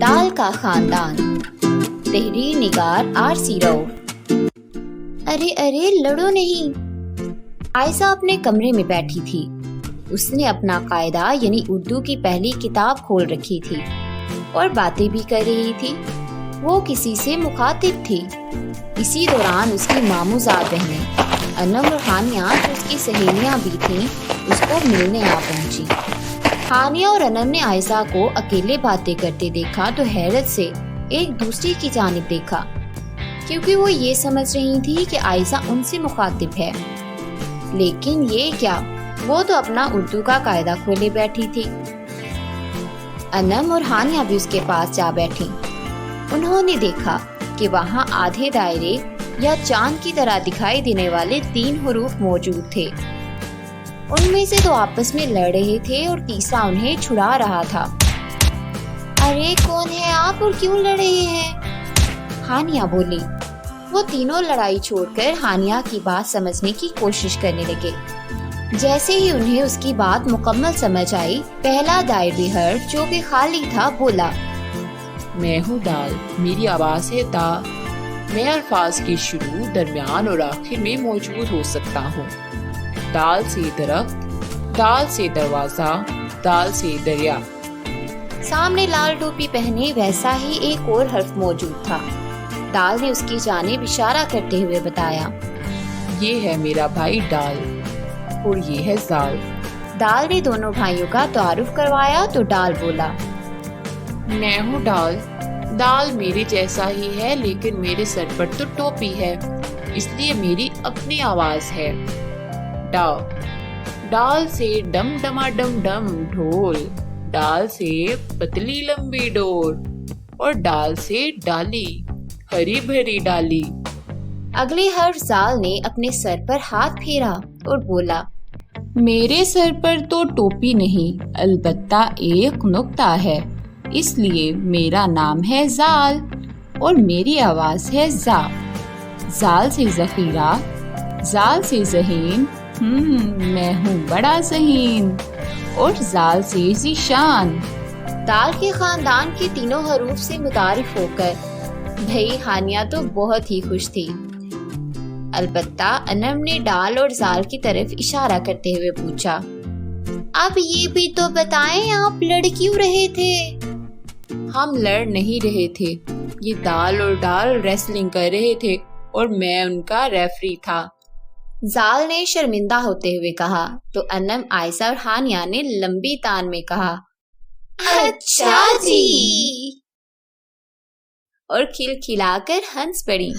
ڈال کا خاندان، تحریر نگار آرسی رؤف۔ ارے لڑو نہیں۔ عائشہ اپنے کمرے میں بیٹھی تھی۔ اس نے اپنا قاعدہ یعنی اردو کی پہلی کتاب کھول رکھی تھی اور باتیں بھی کر رہی تھی۔ وہ کسی سے مخاطب تھی۔ اسی دوران اس کی ماموزاد بہنیں انم اور ہانیہ، جو اس کی سہیلیاں بھی تھیں، اس کو ملنے آ پہنچی۔ ہانیہ اور انم نے عائشہ کو اکیلے باتیں کرتے دیکھا تو حیرت سے ایک دوسرے کی جانب دیکھا، کیونکہ وہ یہ سمجھ رہی تھی کہ عائشہ ان سے مخاطب ہے، لیکن یہ کیا، وہ تو اپنا اردو کا قاعدہ کھولے بیٹھی تھی۔ انم اور ہانیہ بھی اس کے پاس جا بیٹھی۔ انہوں نے دیکھا کہ وہاں آدھے دائرے یا چاند کی طرح دکھائی دینے والے 3 حروف موجود تھے۔ ان میں سے 2 آپس میں لڑ رہے تھے اور تیسرا انہیں چھڑا رہا تھا۔ ارے کون ہے آپ اور کیوں لڑ رہے ہیں؟ ہانیہ بولی۔ وہ تینوں لڑائی چھوڑ کر ہانیہ کی بات سمجھنے کی کوشش کرنے لگے۔ جیسے ہی انہیں اس کی بات مکمل سمجھ آئی، پہلا دائرہ حرف جو کہ خالی تھا بولا، میں ہوں ڈال، میری آواز ہے تا، میں الفاظ کے شروع، درمیان اور آخر میں موجود ہو سکتا ہوں۔ ڈال سے درخت، ڈال سے دروازہ، ڈال سے دریا۔ سامنے لال ٹوپی پہنے ویسا ہی ایک اور حرف موجود تھا۔ ڈال نے اس کی جانب اشارہ کرتے ہوئے بتایا، یہ ہے میرا بھائی ڈال اور یہ ہے زال۔ ڈال نے دونوں بھائیوں کا تعارف کروایا تو ڈال بولا، میں ہوں ڈال، ڈال میرے جیسا ہی ہے لیکن میرے سر پر تو ٹوپی ہے، اس لیے میری اپنی آواز ہے۔ ڈا، ڈال سے ڈم ڈما ڈم ڈم ڈھول، ڈال سے پتلی لمبی ڈور، اور ڈال سے ڈالی، ہری بھری ڈالی۔ اگلے حرف زال نے اپنے سر پر ہاتھ پھیرا اور بولا، میرے سر پر تو ٹوپی نہیں، البتہ ایک نقطہ ہے، اس لیے میرا نام ہے زال اور میری آواز ہے زا۔ زال سے ذخیرہ، زال سے ذہین، میں ہوں بڑا ذہین، اور زال سے ذیشان۔ دال کے خاندان کے تینوں حروف سے متعارف ہو کر بھائی ہانیہ تو بہت ہی خوش تھی۔ البتہ انم نے ڈال اور زال کی طرف اشارہ کرتے ہوئے پوچھا، اب یہ بھی تو بتائیں آپ لڑ کیوں رہے تھے؟ ہم لڑ نہیں رہے تھے، یہ دال اور ڈال ریسلنگ کر رہے تھے اور میں ان کا ریفری تھا۔ زال نے شرمندہ ہوتے ہوئے کہا تو انم، عائشہ اور ہانیہ نے لمبی تان میں کہا، اچھا جی، اور کھل کھلا کر ہنس پڑی۔